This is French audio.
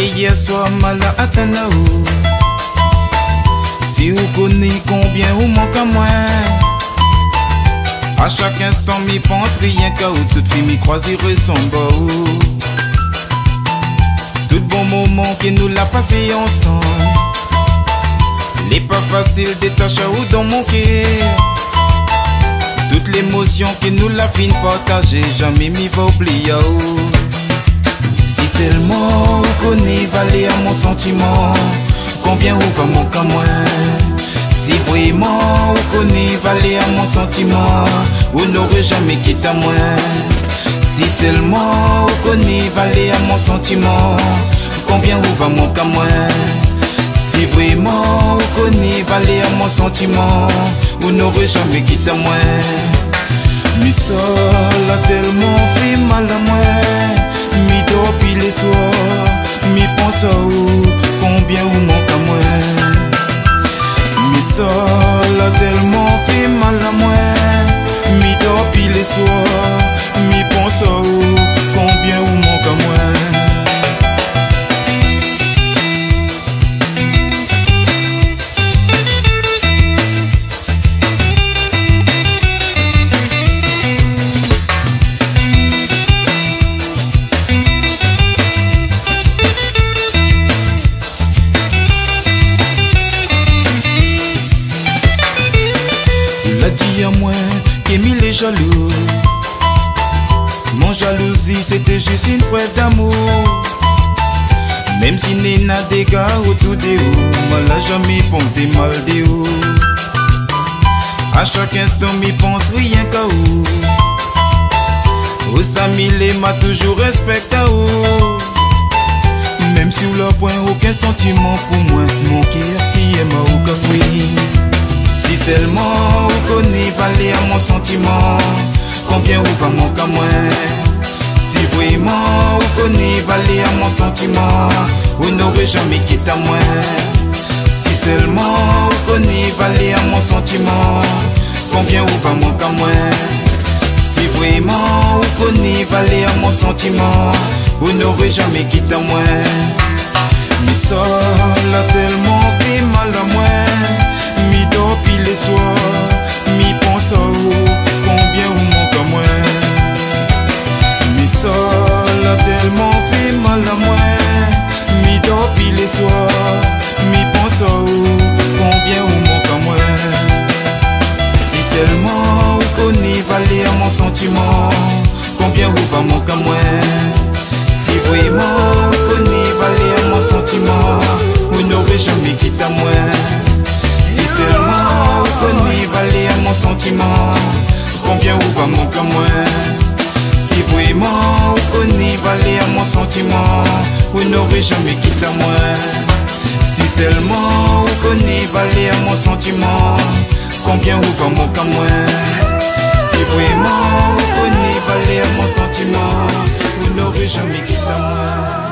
Et hier soir mal à Atanao. Si vous connaissez combien vous manque à moi, à chaque instant m'y pense rien qu'à où toute fille m'y croiserait son beau. Tout bon moment que nous l'a passé ensemble, n'est pas facile détacher ou dans mon cœur. Toute l'émotion que nous l'a fin partager, jamais m'y va oublier. Si seulement vous connaissez valer à mon sentiment, combien vous va manquer à moi. Si vraiment vous connaissez valer à mon sentiment, vous n'aurez jamais quitté à moi. Si seulement vous connaissez valer à mon sentiment, combien vous va manquer à moi. Si vraiment vous connaissez valer à mon sentiment, vous n'aurez jamais quitté à moi. Mi sol a tellement fait mal à moi, mi dors puis les soirs, mi pense à vous, combien vous manque à moi. Mi sol a tellement fait mal à moi, mi dors puis les soirs, mi pense à vous, combien vous manque à moi. Dit à moi qu'Émile est jaloux. Mon jalousie c'était juste une preuve d'amour. Même si n'est n'a dégâts autour de vous, moi là jamais pense des mal de vous. À chaque instant m'y pense rien qu'à vous. Vous Samile m'a toujours respecté à vous. Même si vous n'avez point aucun sentiment pour moi, mon cœur qui aime au café. Si seulement vous connaissez valer à mon sentiment, combien vous va manquer à moi. Si vraiment vous connaissez valer à mon sentiment, vous n'aurez jamais quitté à moi. Si seulement vous connaissez valer à mon sentiment, combien vous va manquer à moi. Si vraiment vous connaissez valer à mon sentiment, vous n'aurez jamais quitté à moi. Mais ça l'a tellement fait mal à moi. Mi dors puis les soirs, mi pense à vous, combien vous manque à moi. Mi sol a tellement fait mal à moi. Mi dors puis les soirs, mi pense à vous, combien vous manque à moi. Si seulement vous connaissez valer à mon sentiment, combien vous va manquer à moi. Si vraiment vous connaissez valer à mon sentiment, vous n'aurez jamais quitté à moi. Si seulement vous connaissez valer à mon sentiment, combien vous va manquer à moi. Si vraiment vous connaissez valer à mon sentiment, vous n'aurez jamais quitté à moi. Si seulement vous connaissez valer à mon sentiment, combien vous va manquer à moi. Si vraiment vous connaissez valer à mon sentiment, vous n'aurez jamais quitté à moi.